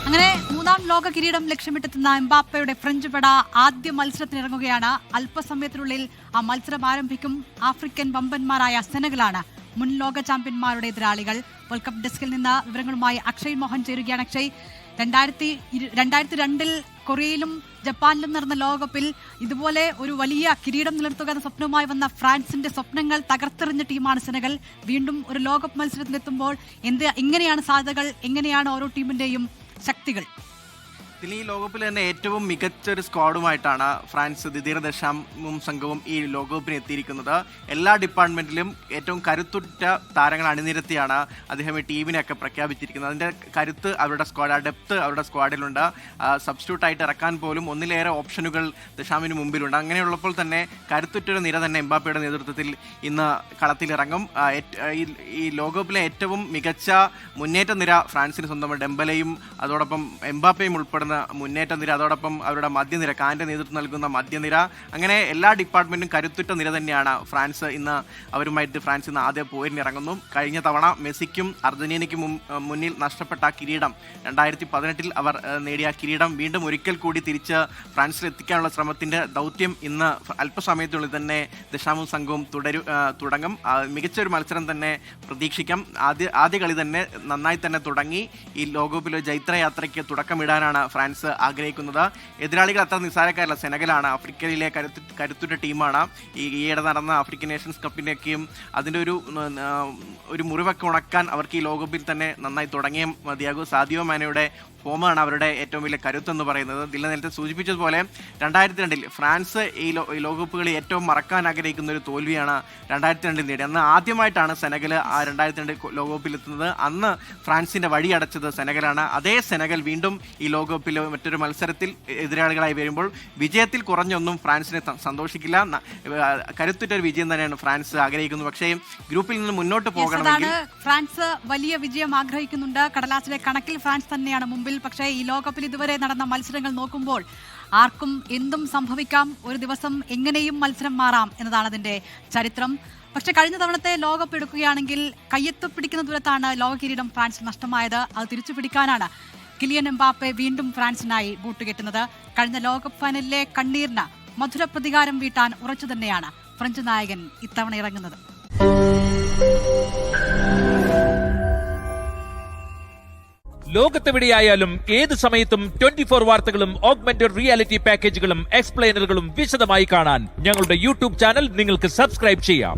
അങ്ങനെ മൂന്നാം ലോക കിരീടം ലക്ഷ്യമിട്ടെത്തുന്ന എംബാപ്പയുടെ ഫ്രഞ്ച് പട ആദ്യ മത്സരത്തിനിറങ്ങുകയാണ്. അല്പസമയത്തിനുള്ളിൽ ആ മത്സരം ആരംഭിക്കും. ആഫ്രിക്കൻ വമ്പന്മാരായ സെനഗലാണ് മുൻ ലോക ചാമ്പ്യന്മാരുടെ എതിരാളികൾ. വേൾഡ് കപ്പ് ഡെസ്കിൽ നിന്ന് വിവരങ്ങളുമായി അക്ഷയ് മോഹൻ ചേരുകയാണ്. അക്ഷയ്, 2002 കൊറിയയിലും ജപ്പാനിലും നടന്ന ലോകകപ്പിൽ ഇതുപോലെ ഒരു വലിയ കിരീടം നിലനിർത്തുക എന്ന സ്വപ്നവുമായി വന്ന ഫ്രാൻസിന്റെ സ്വപ്നങ്ങൾ തകർത്തെറിഞ്ഞ ടീമാണ് സെനഗൽ. വീണ്ടും ഒരു ലോകകപ്പ് മത്സരത്തിലെത്തുമ്പോൾ എങ്ങനെയാണ് സാധ്യതകൾ, എങ്ങനെയാണ് ഓരോ ടീമിന്റെയും ശക്തികൾ? ഈ ലോകകപ്പിൽ തന്നെ ഏറ്റവും മികച്ച ഒരു സ്ക്വാഡുമായിട്ടാണ് ഫ്രാൻസ് ദിദിയർ ദശാമും സംഘവും ഈ ലോകകപ്പിന് എത്തിയിരിക്കുന്നത്. എല്ലാ ഡിപ്പാർട്ട്മെന്റിലും ഏറ്റവും കരുത്തുറ്റ താരങ്ങൾ അണിനിരത്തിയാണ് അദ്ദേഹം ഈ ടീമിനെയൊക്കെ പ്രഖ്യാപിച്ചിരിക്കുന്നത്. അതിന്റെ കരുത്ത് അവരുടെ ഡെപ്ത് അവരുടെ സ്ക്വാഡിലുണ്ട്. സബ്സ്റ്റിറ്റ്യൂട്ടായിട്ട് ഇറക്കാൻ പോലും ഒന്നിലേറെ ഓപ്ഷനുകൾ ദശാമിന് മുമ്പിലുണ്ട്. അങ്ങനെയുള്ളപ്പോൾ തന്നെ കരുത്തുറ്റൊരു നിര തന്നെ എംബാപ്പയുടെ നേതൃത്വത്തിൽ ഇന്ന് കളത്തിലിറങ്ങും. ഈ ലോകകപ്പിലെ ഏറ്റവും മികച്ച മുന്നേറ്റ നിര ഫ്രാൻസിന് സ്വന്തം ഡെംബലയും അതോടൊപ്പം എംബാപ്പയും ഉൾപ്പെടുന്ന മുന്നേറ്റ നിര, അതോടൊപ്പം അവരുടെ മധ്യനിര, കാന്റെ നേതൃത്വം നൽകുന്ന മധ്യനിര, അങ്ങനെ എല്ലാ ഡിപ്പാർട്ട്മെന്റും കരുത്തുറ്റ നിര തന്നെയാണ് ഫ്രാൻസ് ഇന്ന് ആദ്യ പോരിനിറങ്ങുന്നു. കഴിഞ്ഞ തവണ മെസ്സിക്കും അർജന്റീനയ്ക്കും മുന്നിൽ നഷ്ടപ്പെട്ട കിരീടം 2018 അവർ നേടിയ കിരീടം വീണ്ടും ഒരിക്കൽ കൂടി തിരിച്ച് ഫ്രാൻസിൽ എത്തിക്കാനുള്ള ശ്രമത്തിന്റെ ദൗത്യം ഇന്ന് അല്പസമയത്തുള്ളിൽ തന്നെ ദശാമും സംഘവും തുടങ്ങും. മികച്ചൊരു മത്സരം തന്നെ പ്രതീക്ഷിക്കാം. ആദ്യ കളി തന്നെ നന്നായി തന്നെ തുടങ്ങി ഈ ലോകകപ്പിലെ ജൈത്രയാത്രയ്ക്ക് തുടക്കമിടാനാണ് ഫ്രാൻസ് ആഗ്രഹിക്കുന്നത്. എതിരാളികൾ അത്ര നിസ്സാരക്കാരല്ല. സെനഗലാണ് ആഫ്രിക്കയിലെ കരുത്തുറ്റ ടീമാണ്. ഈയിടെ നടന്ന ആഫ്രിക്കൻ നേഷൻസ് കപ്പിൻ്റെയൊക്കെയും അതിൻ്റെ ഒരു മുറിവൊക്കെ ഉണക്കാൻ അവർക്ക് ഈ ലോകകപ്പിൽ തന്നെ നന്നായി തുടങ്ങിയ മതിയാകും. സാദിയോ മാനയുടെ ഫോമാണ് അവരുടെ ഏറ്റവും വലിയ കരുത്തെന്ന് പറയുന്നത്. ദില്ല നേരത്തെ സൂചിപ്പിച്ചതുപോലെ 2002 ഫ്രാൻസ് ഈ ലോകകപ്പുകളിൽ ഏറ്റവും മറക്കാൻ ആഗ്രഹിക്കുന്ന ഒരു തോൽവിയാണ് 2002 നേടി. അന്ന് ആദ്യമായിട്ടാണ് സെനഗൽ ആ 2002 ലോകകപ്പിൽ എത്തുന്നത്. അന്ന് ഫ്രാൻസിന്റെ വഴി അടച്ചത് സെനഗലാണ്. അതേ സെനഗൽ വീണ്ടും ഈ ലോകകപ്പിൽ മറ്റൊരു മത്സരത്തിൽ എതിരാളികളായി വരുമ്പോൾ വിജയത്തിൽ കുറഞ്ഞൊന്നും ഫ്രാൻസിനെ സന്തോഷിക്കില്ല. കരുത്തുറ്റ ഒരു വിജയം തന്നെയാണ് ഫ്രാൻസ് ആഗ്രഹിക്കുന്നത്. പക്ഷേ ഗ്രൂപ്പിൽ നിന്ന് മുന്നോട്ട് പോകണമെങ്കിൽ ഫ്രാൻസ് വലിയ വിജയം ആഗ്രഹിക്കുന്നുണ്ട്. കടലാസിലെ കണക്കിൽ ഫ്രാൻസ് തന്നെയാണ് മുമ്പിൽ. പക്ഷേ ഈ ലോകകപ്പിൽ ഇതുവരെ നടന്ന മത്സരങ്ങൾ നോക്കുമ്പോൾ ആർക്കും എന്തും സംഭവിക്കാം. ഒരു ദിവസം എങ്ങനെയും മത്സരം മാറാം എന്നതാണ് അതിന്റെ ചരിത്രം. പക്ഷെ കഴിഞ്ഞ തവണത്തെ ലോകകപ്പ് എടുക്കുകയാണെങ്കിൽ കയ്യെത്തു പിടിക്കുന്ന ദൂരത്താണ് ലോക കിരീടം ഫ്രാൻസ് നഷ്ടമായത്. അത് തിരിച്ചു പിടിക്കാനാണ് കിലിയൻ എംബാപ്പെ വീണ്ടും ഫ്രാൻസിനായി ബൂട്ടുകെട്ടുന്നത്. കഴിഞ്ഞ ലോകകപ്പ് ഫൈനലിലെ കണ്ണീരിന് മധുര പ്രതികാരം വീട്ടാൻ ഉറച്ചു തന്നെയാണ് ഫ്രഞ്ച് നായകൻ ഇത്തവണ ഇറങ്ങുന്നത്. ലോകത്തെവിടെയായാലും ഏത് സമയത്തും 24 വാർത്തകളും ഓഗ്മെന്റഡ് റിയാലിറ്റി പാക്കേജുകളും എക്സ്പ്ലെയിനറുകളും വിശദമായി കാണാൻ ഞങ്ങളുടെ യൂട്യൂബ് ചാനൽ നിങ്ങൾക്ക് സബ്സ്ക്രൈബ് ചെയ്യാം.